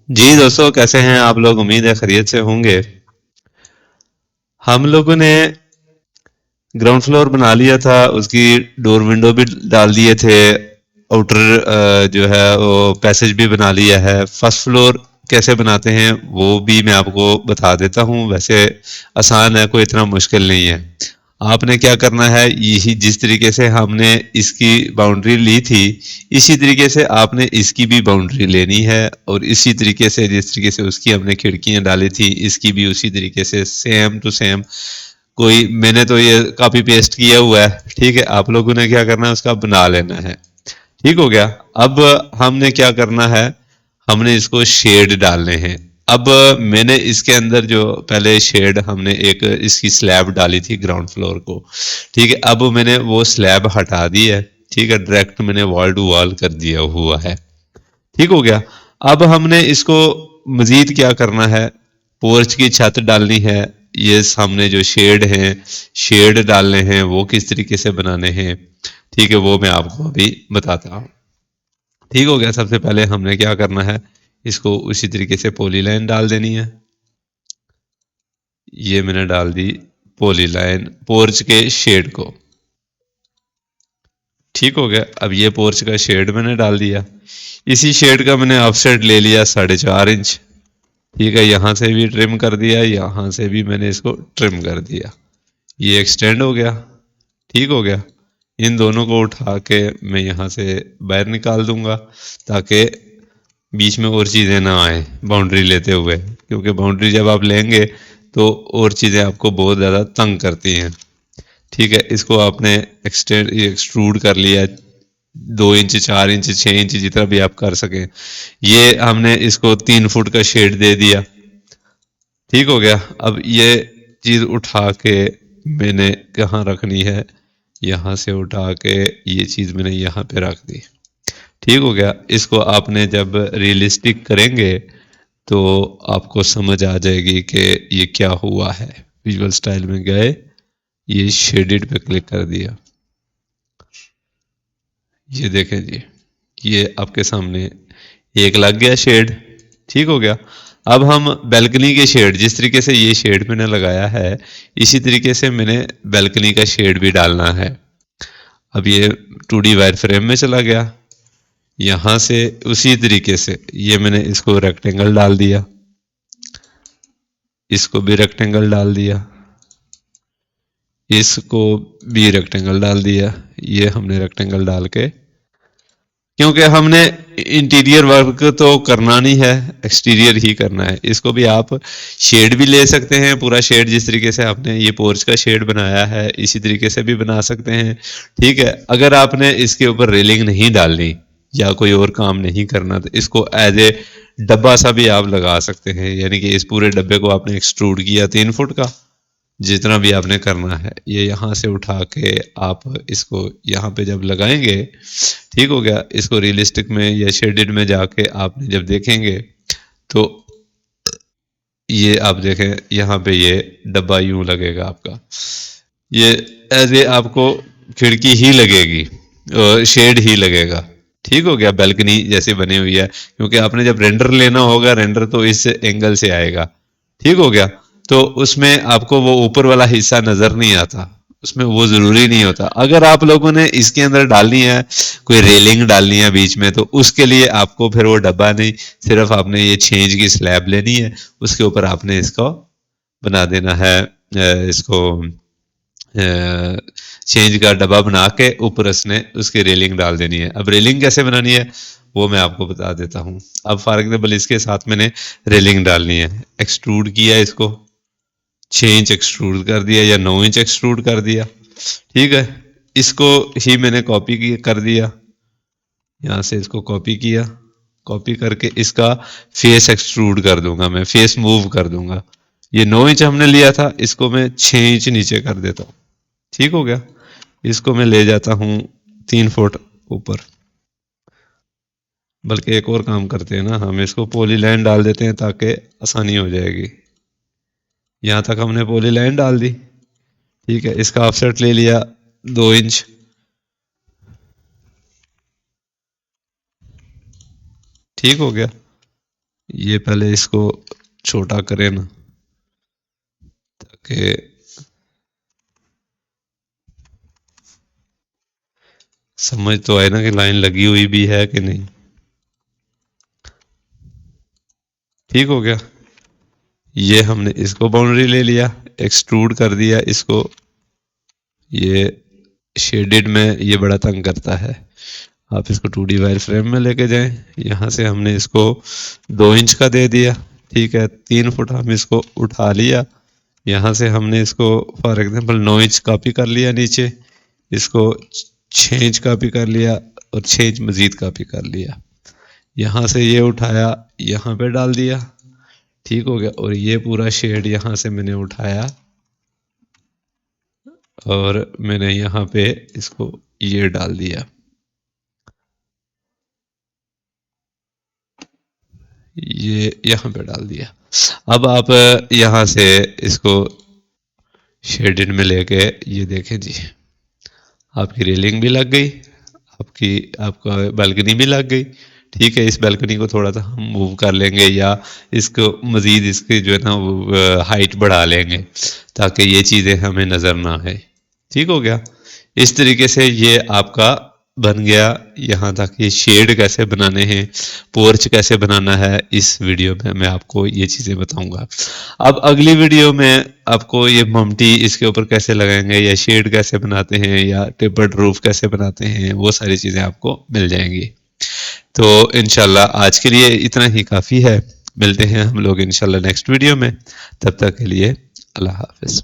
जी दोस्तों, कैसे हैं आप लोग? उम्मीद है खैरियत से होंगे। हम लोगों ने ग्राउंड फ्लोर बना लिया था, उसकी डोर विंडो भी डाल दिए थे। आउटर जो है वो पैसेज भी बना लिया है। फर्स्ट फ्लोर कैसे बनाते हैं वो भी मैं आपको बता देता हूँ। वैसे आसान है, कोई इतना मुश्किल नहीं है। आपने क्या करना है, यही जिस तरीके से हमने इसकी बाउंड्री ली थी, इसी तरीके से आपने इसकी भी बाउंड्री लेनी है। और इसी तरीके से जिस तरीके से उसकी हमने खिड़कियां डाली थी, इसकी भी उसी तरीके से सेम टू सेम। कोई मैंने तो ये कॉपी पेस्ट किया हुआ है, ठीक है। आप लोगों ने क्या करना है, उसका बना लेना है। ठीक हो गया। अब हमने क्या करना है, हमने इसको शेड डालने हैं। अब मैंने इसके अंदर जो पहले शेड हमने एक इसकी स्लैब डाली थी ग्राउंड फ्लोर को, ठीक है। अब मैंने वो स्लैब हटा दी है, ठीक है। डायरेक्ट मैंने वॉल टू वॉल कर दिया हुआ है। ठीक हो गया। अब हमने इसको मजीद क्या करना है, पोर्च की छत डालनी है। ये सामने जो शेड हैं, शेड डालने हैं, वो किस तरीके से बनाने हैं, ठीक है, वो मैं आपको अभी बताता हूँ। ठीक हो गया। सबसे पहले हमने क्या करना है, इसको उसी तरीके से पॉली लाइन डाल देनी है। ये मैंने डाल दी पॉली लाइन पोर्च के शेड को। ठीक हो गया। अब ये पोर्च का शेड मैंने डाल दिया। इसी शेड का मैंने ऑफसेट ले लिया 4.5 इंच। ठीक है, यहाँ से भी ट्रिम कर दिया, यहाँ से भी मैंने इसको ट्रिम कर दिया। ये एक्सटेंड हो गया। ठीक हो गया। इन दोनों को उठा के मैं यहाँ से बाहर निकाल दूंगा, ताकि बीच में और चीज़ें ना आए बाउंड्री लेते हुए, क्योंकि बाउंड्री जब आप लेंगे तो और चीज़ें आपको बहुत ज़्यादा तंग करती हैं। ठीक है, इसको आपने एक्सट्रूड कर लिया, 2 इंच, 4 इंच, 6 इंच, जितना भी आप कर सकें। ये हमने इसको 3 फुट का शेड दे दिया। ठीक हो गया। अब ये चीज़ उठा के मैंने कहाँ रखनी है, यहाँ से उठा के ये चीज़ मैंने यहाँ पे रख दी। ठीक हो गया। इसको आपने जब रियलिस्टिक करेंगे तो आपको समझ आ जाएगी कि ये क्या हुआ है। विजुअल स्टाइल में गए, ये शेडेड पे क्लिक कर दिया। ये देखें जी, ये आपके सामने एक लग गया शेड। ठीक हो गया। अब हम बैल्कनी के शेड, जिस तरीके से ये शेड मैंने लगाया है, इसी तरीके से मैंने बैल्कनी का शेड भी डालना है। अब ये 2D वायर फ्रेम में चला गया। यहाँ से उसी तरीके से ये मैंने इसको रेक्टेंगल डाल दिया, इसको भी रेक्टेंगल डाल दिया, इसको भी रेक्टेंगल डाल दिया। ये हमने रेक्टेंगल डाल के, क्योंकि हमने इंटीरियर वर्क तो करना नहीं है, एक्सटीरियर ही करना है। इसको भी आप शेड भी ले सकते हैं, पूरा शेड जिस तरीके से आपने ये पोर्च का शेड बनाया है, इसी तरीके से भी बना सकते हैं। ठीक है। अगर आपने इसके ऊपर रेलिंग नहीं डालनी या कोई और काम नहीं करना, तो इसको एज ए डब्बा सा भी आप लगा सकते हैं। यानी कि इस पूरे डब्बे को आपने एक्सट्रूड किया 3 फुट का, जितना भी आपने करना है, ये यहाँ से उठा के आप इसको यहाँ पे जब लगाएंगे, ठीक हो गया। इसको रियलिस्टिक में या शेडेड में जाके आपने जब देखेंगे तो ये आप देखें, यहाँ पे ये डब्बा यूं लगेगा आपका। ये एज ए आपको खिड़की ही लगेगी और शेड ही लगेगा। ठीक हो गया। बैल्कनी जैसे बनी हुई है, क्योंकि आपने जब रेंडर लेना होगा, रेंडर तो इस एंगल से आएगा। ठीक हो गया। तो उसमें आपको वो ऊपर वाला हिस्सा नजर नहीं आता, उसमें वो जरूरी नहीं होता। अगर आप लोगों ने इसके अंदर डालनी है, कोई रेलिंग डालनी है बीच में, तो उसके लिए आपको फिर वो डब्बा नहीं, सिर्फ आपने ये 6 इंच की स्लैब लेनी है, उसके ऊपर आपने इसको बना देना है। इसको चेंज का डब्बा बना के ऊपर उसने उसकी रेलिंग डाल देनी है। अब रेलिंग कैसे बनानी है वो मैं आपको बता देता हूँ। अब फॉर एग्जाम्पल इसके साथ मैंने रेलिंग डालनी है, एक्सट्रूड किया इसको, 6 इंच एक्सट्रूड कर दिया या 9 इंच एक्सट्रूड कर दिया। ठीक है। इसको ही मैंने कॉपी कर दिया, यहाँ से इसको कॉपी किया, कॉपी करके इसका फेस एक्सट्रूड कर दूंगा, मैं फेस मूव कर दूंगा। ये 9 इंच हमने लिया था, इसको मैं 6 इंच नीचे कर देता हूँ। ठीक हो गया। इसको मैं ले जाता हूँ 3 फुट ऊपर। बल्कि एक और काम करते हैं ना, हम इसको पॉली लाइन डाल देते हैं ताकि आसानी हो जाएगी। यहाँ तक हमने पॉली लाइन डाल दी। ठीक है। इसका ऑफसेट ले लिया 2 इंच। ठीक हो गया। ये पहले इसको छोटा करें ना, ताकि समझ तो आए ना कि लाइन लगी हुई भी है कि नहीं। ठीक हो गया। ये हमने इसको बाउंड्री ले लिया, एक्सट्रूड कर दिया इसको। ये शेडेड में ये बड़ा तंग करता है, आप इसको 2D वायर फ्रेम में लेके जाएं। यहाँ से हमने इसको 2 इंच का दे दिया, ठीक है। 3 फुट हम इसको उठा लिया। यहाँ से हमने इसको फॉर एग्जांपल 9 इंच कॉपी कर लिया नीचे, इसको 6 इंच कॉपी कर लिया और 6 इंच मजीद कॉपी कर लिया। यहाँ से ये उठाया, यहाँ पे डाल दिया, ठीक हो गया। और ये पूरा शेड यहाँ से मैंने उठाया और मैंने यहाँ पे इसको ये डाल दिया। ये यहाँ पे डाल दिया। अब आप यहाँ से इसको शेडेड में लेके ये देखें जी, आपकी रेलिंग भी लग गई, आपका बालकनी भी लग गई। ठीक है, इस बालकनी को थोड़ा सा हम मूव कर लेंगे या इसको मज़ीद इसकी जो है ना हाइट बढ़ा लेंगे ताकि ये चीज़ें हमें नज़र ना आए। ठीक हो गया। इस तरीके से ये आपका बन गया। यहाँ तक ये शेड कैसे बनाने हैं, पोर्च कैसे बनाना है, इस वीडियो में मैं आपको ये चीज़ें बताऊंगा। अब अगली वीडियो में आपको ये ममटी इसके ऊपर कैसे लगाएंगे या शेड कैसे बनाते हैं या टेपर्ड रूफ कैसे बनाते हैं, वो सारी चीज़ें आपको मिल जाएंगी। तो इंशाल्लाह आज के लिए इतना ही काफ़ी है। मिलते हैं हम लोग इंशाल्लाह नेक्स्ट वीडियो में। तब तक के लिए अल्लाह हाफिज़।